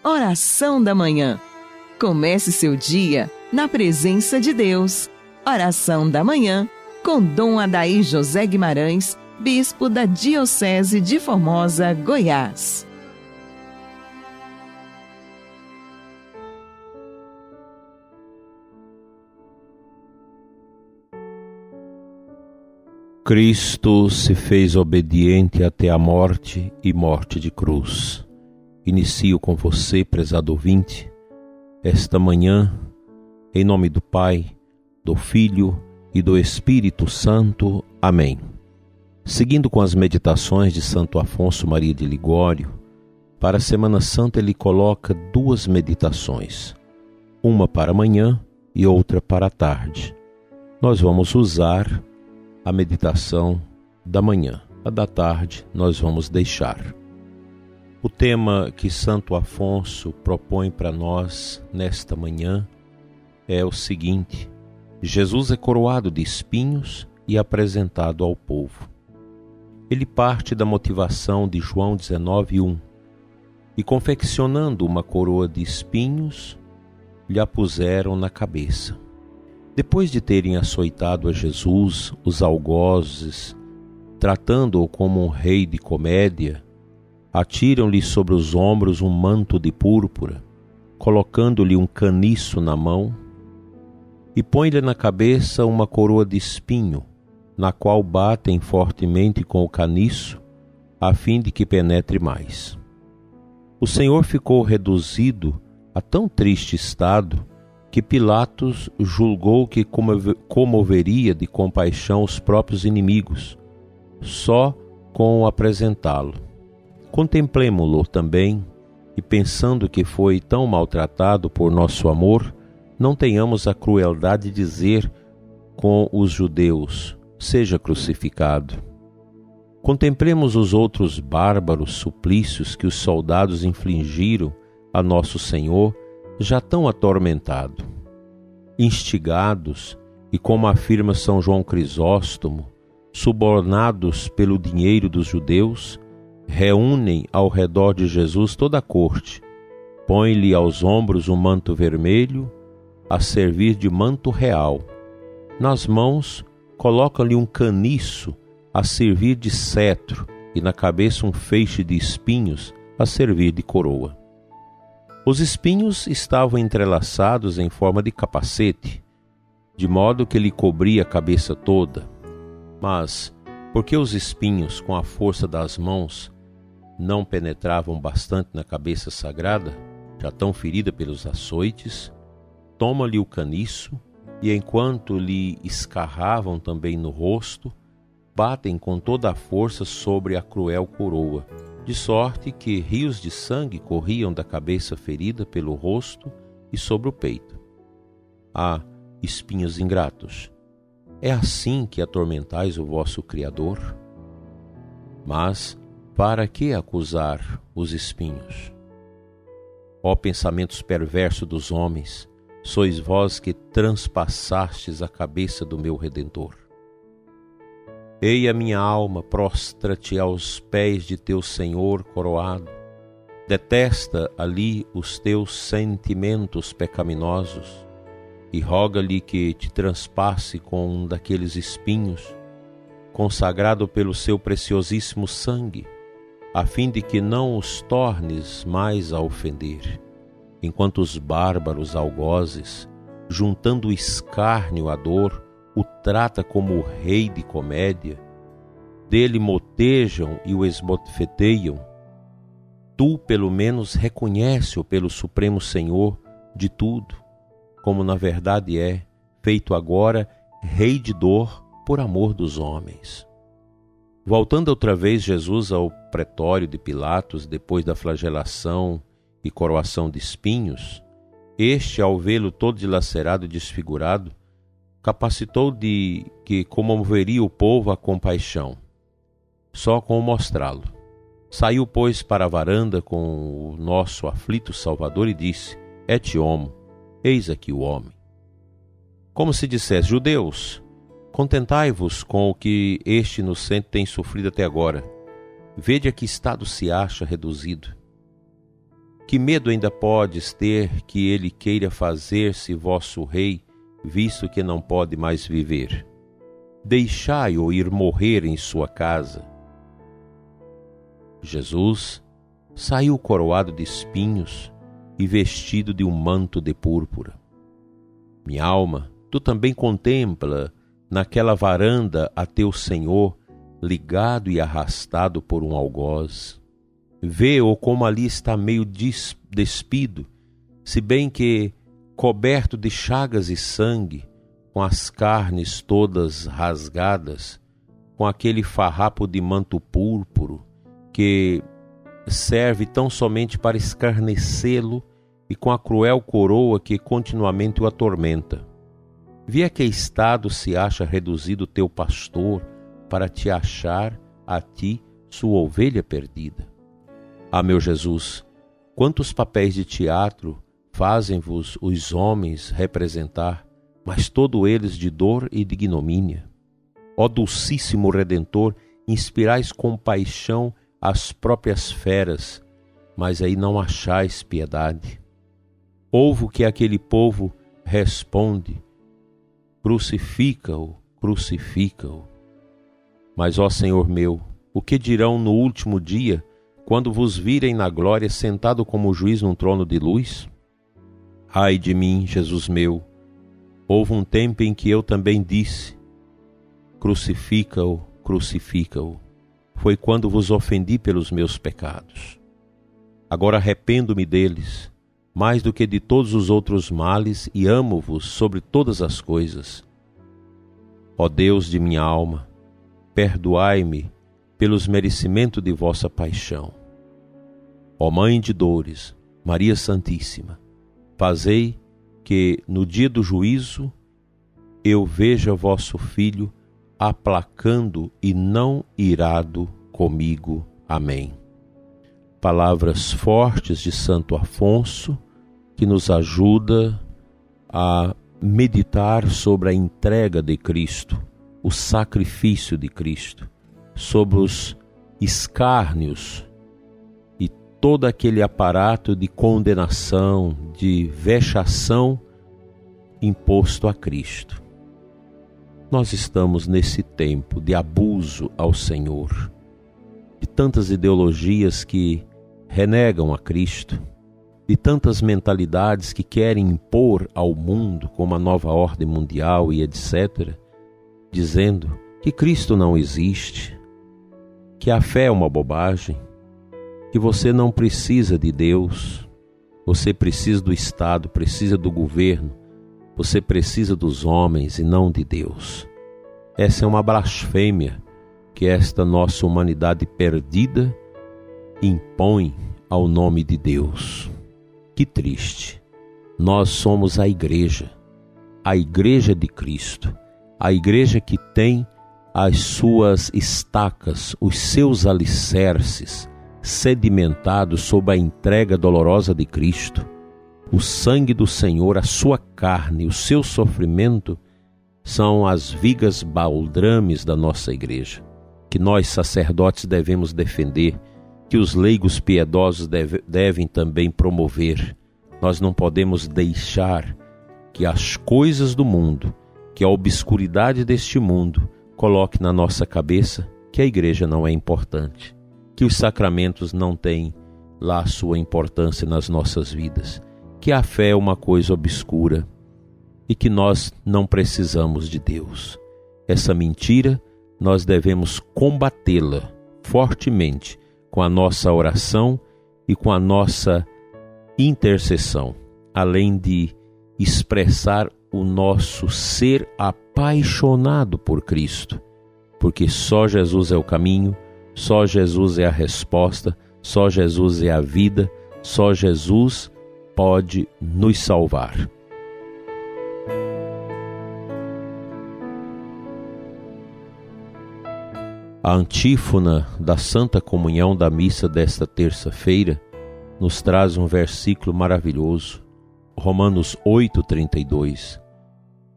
Oração da Manhã. Comece seu dia na presença de Deus. Oração da Manhã com Dom Adair José Guimarães, Bispo da Diocese de Formosa, Goiás. Cristo se fez obediente até a morte e morte de cruz. Inicio com você, prezado ouvinte, esta manhã, em nome do Pai, do Filho e do Espírito Santo. Amém. Seguindo com as meditações de Santo Afonso Maria de Ligório, para a Semana Santa ele coloca duas meditações, uma para a manhã e outra para a tarde. Nós vamos usar a meditação da manhã. A da tarde nós vamos deixar. O tema que Santo Afonso propõe para nós nesta manhã é o seguinte: Jesus é coroado de espinhos e apresentado ao povo. Ele parte da motivação de João 19:1 e, confeccionando uma coroa de espinhos, lhe a puseram na cabeça. Depois de terem açoitado a Jesus, os algozes, tratando-o como um rei de comédia, atiram-lhe sobre os ombros um manto de púrpura, colocando-lhe um caniço na mão, e põe-lhe na cabeça uma coroa de espinho, na qual batem fortemente com o caniço, a fim de que penetre mais. O Senhor ficou reduzido a tão triste estado que Pilatos julgou que comoveria de compaixão os próprios inimigos, só com o apresentá-lo. Contemplemo-lo também, e pensando que foi tão maltratado por nosso amor, não tenhamos a crueldade de dizer com os judeus: seja crucificado. Contemplemos os outros bárbaros suplícios que os soldados infligiram a nosso Senhor, já tão atormentado. Instigados, e como afirma São João Crisóstomo, subornados pelo dinheiro dos judeus, reúnem ao redor de Jesus toda a corte, põem-lhe aos ombros um manto vermelho, a servir de manto real. Nas mãos colocam-lhe um caniço, a servir de cetro, e na cabeça um feixe de espinhos, a servir de coroa. Os espinhos estavam entrelaçados em forma de capacete, de modo que lhe cobria a cabeça toda. Mas, porque os espinhos, com a força das mãos, não penetravam bastante na cabeça sagrada, já tão ferida pelos açoites, toma-lhe o caniço, e enquanto lhe escarravam também no rosto, batem com toda a força sobre a cruel coroa, de sorte que rios de sangue corriam da cabeça ferida pelo rosto e sobre o peito. Ah, espinhos ingratos! É assim que atormentais o vosso Criador? Mas para que acusar os espinhos? Ó pensamentos perversos dos homens, sois vós que transpassastes a cabeça do meu Redentor. Eia, minha alma, prostra-te aos pés de teu Senhor coroado. Detesta ali os teus sentimentos pecaminosos e roga-lhe que te transpasse com um daqueles espinhos, consagrado pelo seu preciosíssimo sangue, a fim de que não os tornes mais a ofender, enquanto os bárbaros algozes, juntando o escárnio à dor, o trata como o rei de comédia, dele motejam e o esbofeteiam. Tu, pelo menos, reconhece-o pelo Supremo Senhor de tudo, como na verdade é, feito agora rei de dor por amor dos homens. Voltando outra vez Jesus ao pretório de Pilatos, depois da flagelação e coroação de espinhos, este, ao vê-lo todo dilacerado e desfigurado, capacitou de que comoveria o povo a compaixão, só com o mostrá-lo. Saiu, pois, para a varanda com o nosso aflito Salvador e disse: Et homo, eis aqui o homem. Como se dissesse: judeus, contentai-vos com o que este inocente tem sofrido até agora. Vede a que estado se acha reduzido. Que medo ainda podes ter que ele queira fazer-se vosso rei, visto que não pode mais viver? Deixai-o ir morrer em sua casa. Jesus saiu coroado de espinhos e vestido de um manto de púrpura. Minha alma, tu também contempla naquela varanda a teu Senhor, ligado e arrastado por um algoz. Vê-o como ali está meio despido, se bem que coberto de chagas e sangue, com as carnes todas rasgadas, com aquele farrapo de manto púrpuro que serve tão somente para escarnecê-lo e com a cruel coroa que continuamente o atormenta. Vê a que estado se acha reduzido teu pastor para te achar a ti sua ovelha perdida. Ah, meu Jesus, quantos papéis de teatro fazem-vos os homens representar, mas todos eles de dor e de ignomínia. Ó Dulcíssimo Redentor, inspirais compaixão às próprias feras, mas aí não achais piedade. Ouve o que aquele povo responde: crucifica-o, crucifica-o. Mas, ó Senhor meu, o que dirão no último dia, quando vos virem na glória sentado como juiz num trono de luz? Ai de mim, Jesus meu, houve um tempo em que eu também disse: crucifica-o, crucifica-o. Foi quando vos ofendi pelos meus pecados. Agora arrependo-me deles, mais do que de todos os outros males, e amo-vos sobre todas as coisas. Ó Deus de minha alma, perdoai-me pelos merecimentos de vossa paixão. Ó Mãe de dores, Maria Santíssima, fazei que no dia do juízo eu veja vosso Filho aplacando e não irado comigo. Amém. Palavras fortes de Santo Afonso, que nos ajuda a meditar sobre a entrega de Cristo, o sacrifício de Cristo, sobre os escárnios e todo aquele aparato de condenação, de vexação imposto a Cristo. Nós estamos nesse tempo de abuso ao Senhor, de tantas ideologias que renegam a Cristo, de tantas mentalidades que querem impor ao mundo, como a nova ordem mundial e etc., dizendo que Cristo não existe, que a fé é uma bobagem, que você não precisa de Deus, você precisa do Estado, precisa do governo, você precisa dos homens e não de Deus. Essa é uma blasfêmia que esta nossa humanidade perdida impõe ao nome de Deus. Que triste! Nós somos a igreja de Cristo, a igreja que tem as suas estacas, os seus alicerces sedimentados sob a entrega dolorosa de Cristo. O sangue do Senhor, a sua carne, o seu sofrimento são as vigas baldrames da nossa igreja, que nós sacerdotes devemos defender, que os leigos piedosos devem também promover. Nós não podemos deixar que as coisas do mundo, que a obscuridade deste mundo, coloque na nossa cabeça que a igreja não é importante, que os sacramentos não têm lá a sua importância nas nossas vidas, que a fé é uma coisa obscura e que nós não precisamos de Deus. Essa mentira nós devemos combatê-la fortemente com a nossa oração e com a nossa intercessão, além de expressar o nosso ser apaixonado por Cristo, porque só Jesus é o caminho, só Jesus é a resposta, só Jesus é a vida, só Jesus pode nos salvar. A antífona da Santa Comunhão da missa desta terça-feira nos traz um versículo maravilhoso, Romanos 8:32.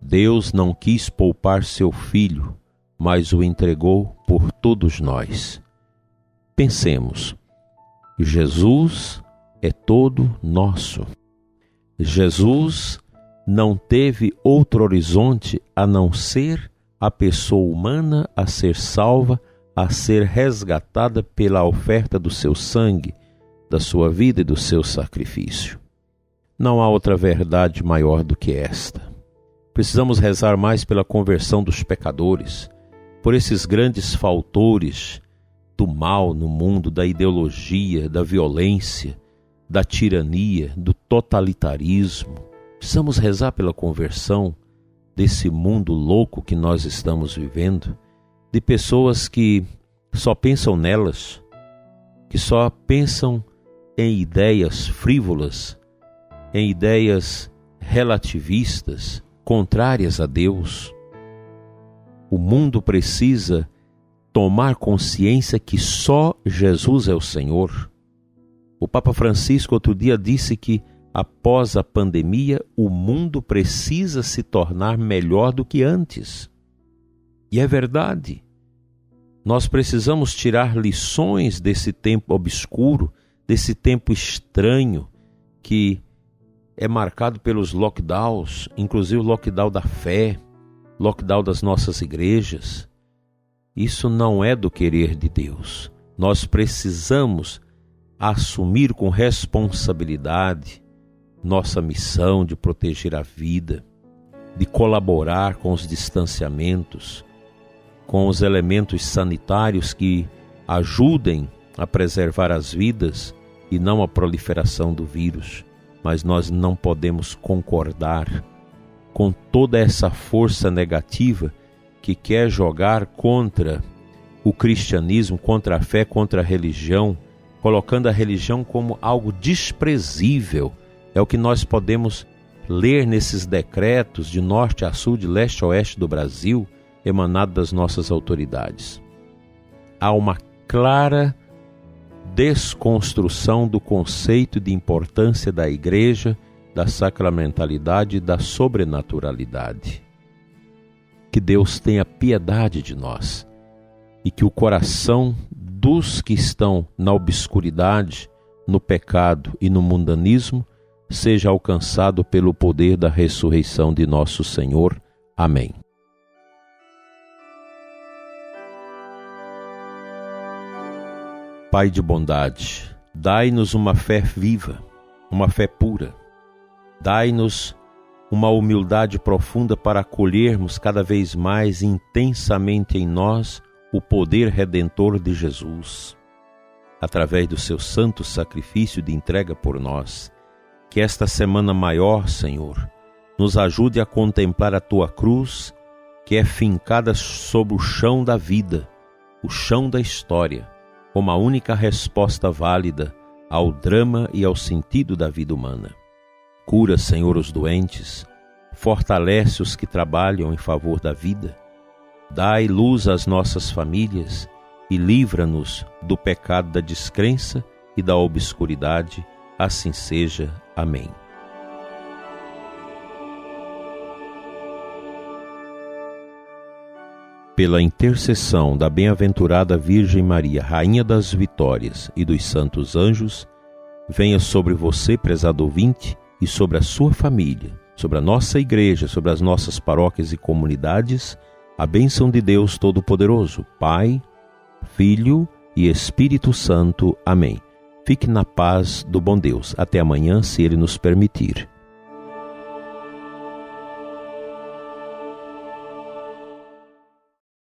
Deus não quis poupar seu Filho, mas o entregou por todos nós. Pensemos, Jesus é todo nosso. Jesus não teve outro horizonte a não ser a pessoa humana a ser salva, a ser resgatada pela oferta do seu sangue, da sua vida e do seu sacrifício. Não há outra verdade maior do que esta. Precisamos rezar mais pela conversão dos pecadores, por esses grandes fautores do mal no mundo, da ideologia, da violência, da tirania, do totalitarismo. Precisamos rezar pela conversão desse mundo louco que nós estamos vivendo, de pessoas que só pensam nelas, que só pensam em ideias frívolas, em ideias relativistas, contrárias a Deus. O mundo precisa tomar consciência que só Jesus é o Senhor. O Papa Francisco outro dia disse que após a pandemia o mundo precisa se tornar melhor do que antes. E é verdade. Nós precisamos tirar lições desse tempo obscuro, desse tempo estranho que é marcado pelos lockdowns, inclusive o lockdown da fé, lockdown das nossas igrejas. Isso não é do querer de Deus. Nós precisamos assumir com responsabilidade nossa missão de proteger a vida, de colaborar com os distanciamentos, com os elementos sanitários que ajudem a preservar as vidas e não a proliferação do vírus. Mas nós não podemos concordar com toda essa força negativa que quer jogar contra o cristianismo, contra a fé, contra a religião, colocando a religião como algo desprezível. É o que nós podemos ler nesses decretos de norte a sul, de leste a oeste do Brasil, emanado das nossas autoridades. Há uma clara desconstrução do conceito de importância da igreja, da sacramentalidade e da sobrenaturalidade. Que Deus tenha piedade de nós e que o coração dos que estão na obscuridade, no pecado e no mundanismo seja alcançado pelo poder da ressurreição de nosso Senhor. Amém. Pai de bondade, dai-nos uma fé viva, uma fé pura. Dai-nos uma humildade profunda para acolhermos cada vez mais intensamente em nós o poder redentor de Jesus. Através do seu santo sacrifício de entrega por nós, que esta semana maior, Senhor, nos ajude a contemplar a Tua cruz, que é fincada sobre o chão da vida, o chão da história, como a única resposta válida ao drama e ao sentido da vida humana. Cura, Senhor, os doentes, fortalece os que trabalham em favor da vida, dai luz às nossas famílias e livra-nos do pecado da descrença e da obscuridade. Assim seja. Amém. Pela intercessão da bem-aventurada Virgem Maria, Rainha das Vitórias e dos santos anjos, venha sobre você, prezado ouvinte, e sobre a sua família, sobre a nossa igreja, sobre as nossas paróquias e comunidades, a bênção de Deus Todo-Poderoso, Pai, Filho e Espírito Santo. Amém. Fique na paz do bom Deus. Até amanhã, se Ele nos permitir.